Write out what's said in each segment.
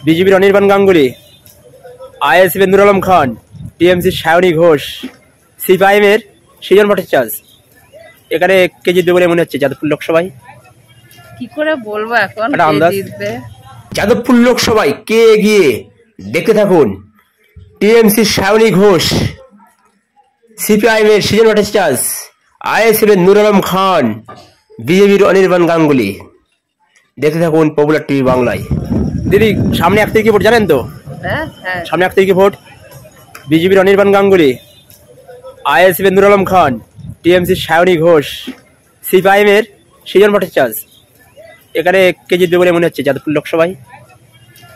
বিজেপির অনির্বাণ গাঙ্গুলি, আইএসএফ নূর আলম খান, টিএমসির সায়নী ঘোষ, সিপিআইএম এর সৃজন ভট্টাচার্য। এখানে কে জিতবে বলে মনে হচ্ছে যাদবপুর লোকসভায়? কি করে বলবো এখন কে জিতবে? যাদবপুর লোকসভায় কে এগিয়ে দেখতে থাকুন। টিএমসির সায়নী ঘোষ, সিপিআইএম এর সৃজন ভট্টাচার্য, আইএসএফ এর নূর আলম খান, বিজেপির অনির্বাণ গাঙ্গুলি। দেখতে থাকুন পপুলার টিভি বাংলায়। দিদি, সামনে 1 তারিখে ভোট জানেন তো? সামনে 1 তারিখে ভোট। বিজেপির অনির্বাণ গাঙ্গুলি, আইএসএফ এর নূর আলম খান, টিএমসির সায়নী ঘোষ, সিপিআইএম এর সৃজন ভট্টাচার্য। এখানে কে জিতবে বলে মনে হচ্ছে যাদবপুর লোকসভায়?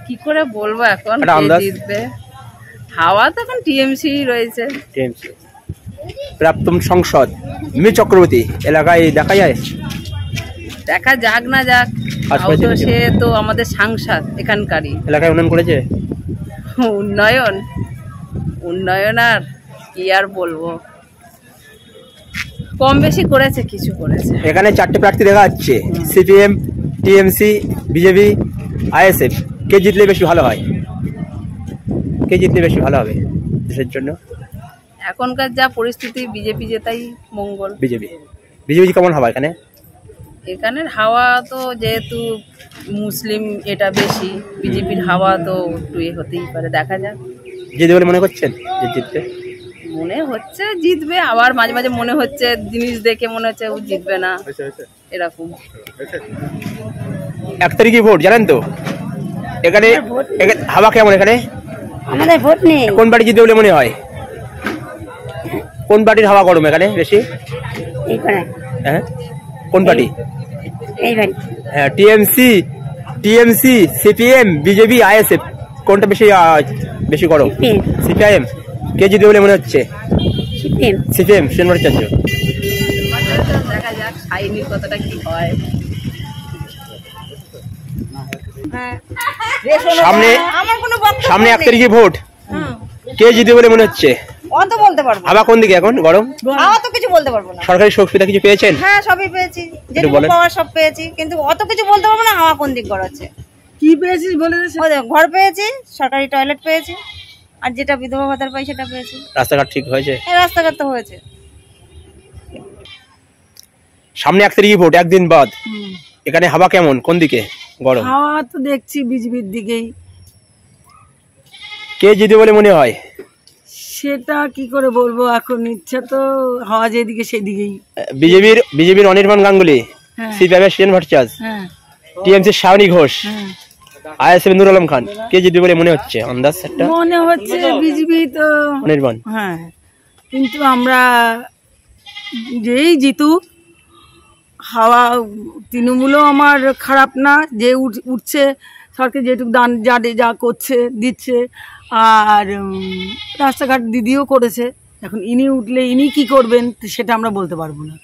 কি করে বলবো এখন কে জিতবে? হাওয়া তো এখন টিএমসি রয়েছে। টিএমসি। প্রাক্তন সংসদ মিমি চক্রবর্তী এলাকায় দেখা যায়? দেখা যাক না যাক, সে তো আমাদের সাংসদ এখানকারই। এলাকায় উন্নয়ন করেছে? উন্নয়ন আর কি আর বলবো, কম বেশি করেছে, কিছু করেছে। এখানে 4টে প্রার্থী দেখা যাচ্ছে, সিপিএম, টিএমসি, বিজেপি, আইএসএফ। কে জিতলে বেশি ভালো হয়? কে জিতলে বেশি ভালো হবে দেশের জন্য? এখনকার যা পরিস্থিতি বিজেপি জেতাই মঙ্গল। বিজেপি কেমন হবে এখানে? এখানের হাওয়া তো যেহেতু মুসলিম এটা বেশি, বিজেপির হাওয়া তো একটু হতেই পারে, দেখা যাক। জিতবে বলে মনে করছেন? জিতবে মনে হচ্ছে জিতবে, আবার মাঝে মাঝে মনে হচ্ছে জিনিস দেখে মনে হচ্ছে ও জিতবে না, এরকম। 1 তারিখে ভোট জানেন তো? এখানে হাওয়া কেমন? এখানে আমাদের ভোট নেই। কোন পার্টি জিতবে বলে মনে হয়? কোন পার্টির হাওয়া গরম এখানে বেশি? হ্যাঁ, কোন পার্টি? হ্যাঁ, টিএমসি, সিপিএম, বিজেপি, আইএসএফ। কোনটা বেশি গরম? সিপিআইএম। কে জিতবে বলে মনে হচ্ছে? সিপিএম সৃজন ভট্টাচার্য। দেখা যাক সাইনির কথাটা কি হয়। সামনে 1 তারিখে ভোট। কে জিতবে বলে মনে হচ্ছে? অত বলতে পারবো না। হাওয়া কোন দিকে এখন গরম? হাওয়া তো কিছু বলতে পারবো না। সরকারি সুবিধা কিছু পেয়েছেন? হ্যাঁ, সবই পেয়েছি, যেটুকু পাওয়ার সব পেয়েছি, কিন্তু অত কিছু বলতে পারবো না হাওয়া কোন দিক গড়াচ্ছে। কি পেয়েছিস বলে? ঘর পেয়েছি, সরকারি টয়লেট পেয়েছি, আর যেটা বিধবা ভাতার পাই সেটা পেয়েছি। রাস্তাঘাট ঠিক হয়েছে? হ্যাঁ, রাস্তাঘাট তো হয়েছে। সামনে 1 তারিখে ভোট, একদিন বাদ। এখানে হাওয়া কেমন, কোন দিকে গরম? হাওয়া তো দেখছি বিজেপির দিকেই। কে জিতবে বলে মনে হয়? সেটা কি করে বলবো এখন, ইচ্ছা তো হাওয়া যেদিকে সেদিকেই। বিজেপির অনির্বাণ গাঙ্গুলি, সিপিআইএম এর সৃজন ভট্টাচার্য, টিএমসির সায়নী ঘোষ, আইএসএফ নূর আলম খান। কে জিতবে বলে মনে হচ্ছে? আন্দাজ একটা মনে হচ্ছে বিজেপি তো অনির্বাণ। হ্যাঁ, কিন্তু আমরা যেই জিতুক, হাওয়া তৃণমূলও আমার খারাপ না, যে উঠছে সরকার যেটুকু দান যা করছে দিচ্ছে, আর রাস্তাঘাট দিদিও করেছে। এখন ইনি উঠলে ইনি কি করবেন সেটা আমরা বলতে পারবো না।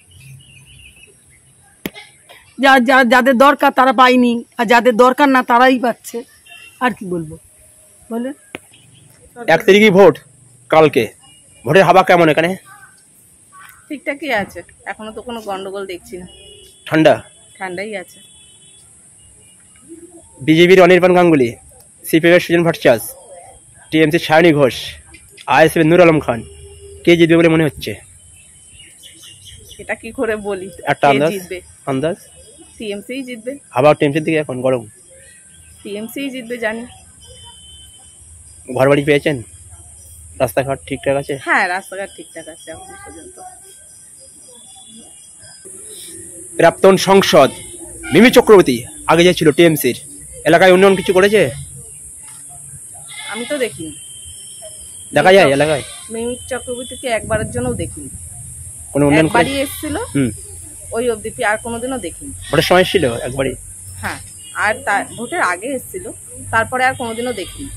যাদের দরকার তারা পায়নি, আর যাদের দরকার না তারাই পাচ্ছে, আর কি বলবো বলে। 1 তারিখে ভোট, কালকে। ভোটের হাওয়া কেমন এখানে? ঠিকঠাকই আছে, এখনো তো কোনো গন্ডগোল দেখছি না। ঠান্ডাই আছে। বিজেপির অনির্বাণ গাঙ্গুলি, সিপিএম এর সৃজন ভট্টাচার্য, টিএমসির সায়নী ঘোষ, আইএসএফ নূর আলম খান। কে জিতবে বলে মনে হচ্ছে? এটা কি করে বলি, একটা আন্দাজ। টিএমসি জিতবে। হাওয়া টিএমসির দিকে এখন গরম? টিএমসি জিতবে জানি। ঘর বাড়ি পেয়েছেন? রাস্তাঘাট ঠিকঠাক আছে? হ্যাঁ, রাস্তাঘাট ঠিকঠাক আছে এখন পর্যন্ত। প্রাক্তন সংসদ মিমি চক্রবর্তী আগে যে ছিল টিএমসির, এলাকায় উন্নয়ন কিছু করেছে? আমি তো দেখিনি। দেখা যায় এলাকায়? মিমি চক্রবর্তীকে একবারের জন্যও দেখিনি। কোনো উন্নয়ন একবারই এসেছিল, ওই অবধি, আর কোনোদিনও দেখিনি। ভোটের সময় ছিল একবারই? হ্যাঁ, আর ভোটের আগে এসেছিল, তারপরে আর কোনোদিনও দেখিনি।